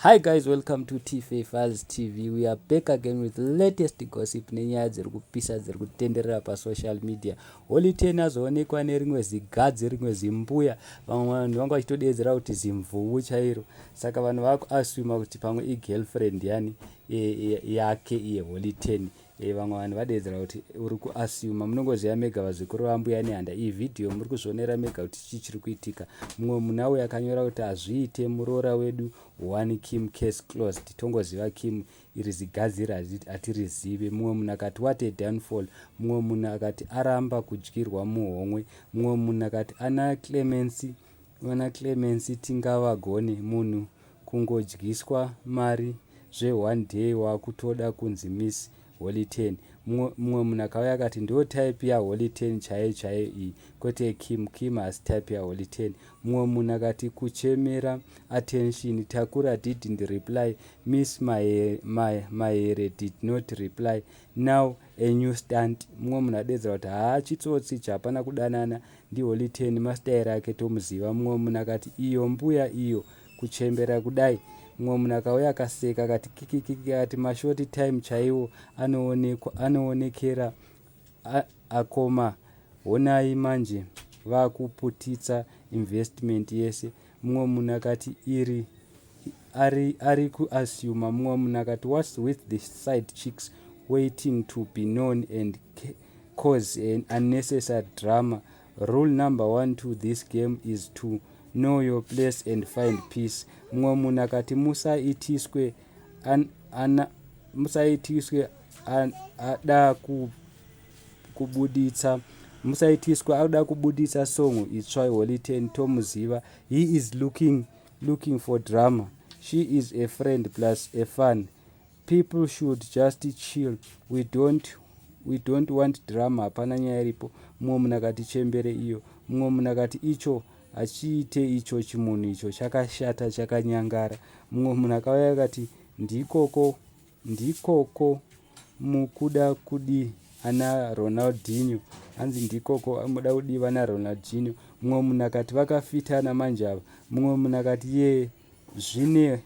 Hi guys, welcome to TFA Files TV. We are back again with latest gossip nenyaya dziri kupisa dziri kutenderera pasocial media. Holiday nazoonekwa nerimwe zigadzi rimwe zimbuya, vamwe vanhu vanga vachitodedzera kuti zimvuvu chairo. Saka vanhu vakuassume kuti pamwe igirlfriend yani yake iye Holiday. Vamwe vanhu vadedzera kuti uri kuassume, munongoziva mega vazukuru vambuya nehanda. Iyi video muri kuzvionera mega kuti chii chiri kuitika. Mumwe munhu auya akanyora kuti hazviite muroora wedu one Kim case closed. Tongoziva Kim iri zigadzira hatirizive. Mumwe munhu akati what a downfall. Mumwe munhu akati aramba kudyirwa muhomwe. Mumwe munhu akati ana Clemency tingavagone munhu kungodyiswa mari one day wakutoda kunzi Miss Holiday. Mumwe munhu akauya akati ndo type ya Holiday chaiyo iyi kwete Kim has type ya Holiday. Mumwe munhu akati kuchemera attention Takura didn't reply, Miss Mahere did not reply, now a new stunt. Mumwe munhu adedzera kuti chitsotsi chapana kudanana ndi Holiday mastairi ake tomuziva. Mumwe munhu akati iyo mbuya iyo kuchembera kudai. Mumwe munhu akauya akaseka akati kikikiki ati mashoti time chaiwo anoonekera akoma honai manje vakuputitsa investment yese. Mumwe munhu akati ari kuassume. Mumwe munhu akati what's with the side chicks waiting to be known and cause an unnecessary drama. Rule number 1 to this game is to know your place and find peace. Mumwe munhu akati musaitiswe ada kubuditsa songo itsva Holiday tomuziva. He is looking for drama. She is a friend plus a fan. People should just chill. We don't want drama. Hapana nyaya iripo. Mumwe munhu akati chembere iyo. Mumwe munhu akati icho achiite icho chimunhu icho chakashata chakanyangara. Mumwe munhu akauya akati ndikoko mukuda kudi ana Ronaldinho. Hanzi ndikoko muda kudiva ana Ronaldinho. Mumwe munhu akati vakafitana manjava. Mumwe munhu akati ye zvine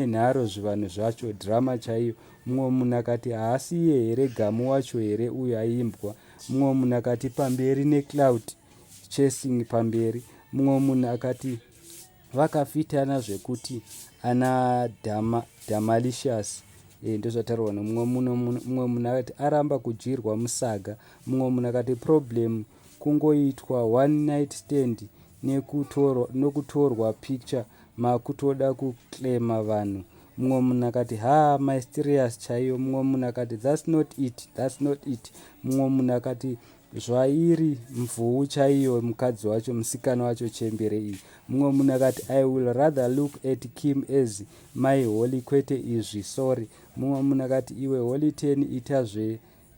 nharo zvivanhu zvacho drama chaiyo. Mumwe munhu akati haasiye here gamu wacho here uyu aimbwa. Mumwe munhu akati pamberi necloud chasing pamberi. Mumwe munhu akati vakafitana zvekuti ana Damalicious. Ndozvataurwa mumwe munhu akati aramba kudyirwa musaga. Mumwe munhu akati problem kungoitwa one night stand nekutorwa picture makutoda kuklema vanhu. Mumwe munhu akati mysterious chaiyo. Mumwe munhu akati that's not it. Mumwe munhu akati zvairi mvuu chaiyo mukadzi wacho musikana wacho chembere iyi. Mumwe munhu akati I will rather look at Kim as my holy kwete izvi sorry. Mumwe munhu akati iwe Holiday ita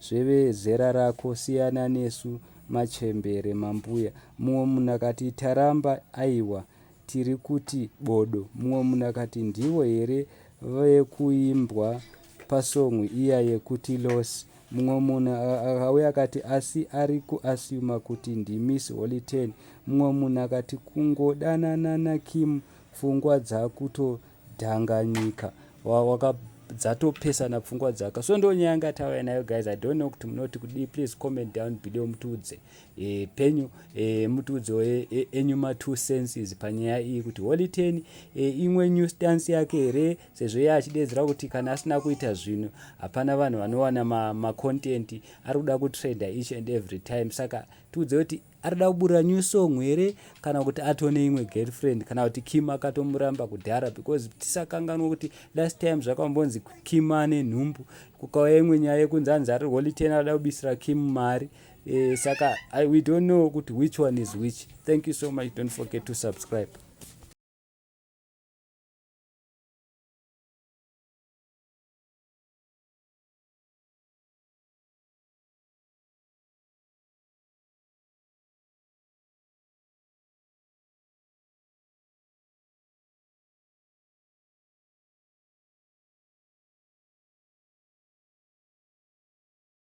zvevezera rako siyana nesu machembere mambuya. Mumwe munhu akati taramba aiwa tiri kuti bodo. Mumwe munhu akati ndivo here vekuimbwa pasongwe iya yekuti loss. Mumwe munhu akauya akati asi ari kuassume kuti ndiMiss Holiday. Mumwe munhu akati kungodanana naKim pfungwa dzakutodhanganyika. Dzatopesana pfungwa dzaka. So ndo nyaya ngatauya nayo guys. I don't know kuti munoti kudii. Please comment down below mutiudze penyu mutiudze enyu ma2 senses panyaya iyi kuti Holiday imwe new stance yake here, sezvo iye achidedzera kuti kana asina kuita zvinhu hapana vanhu vanowana macontent. Ari kuda kutrader each and every time. Saka tiudze kuti arida kubura new song here kana kuti atone imwe girlfriend kana kuti Kim akatomuramba kudhara, because tisakanganwa kuti last time zvakambonzi Kim ane nhumbu kukauya imwe nyaya yekunzi anzi ari Holiday arida kubisira Kim mari. Saka we don't know kuti which one is which. Thank you so much. Don't forget to subscribe.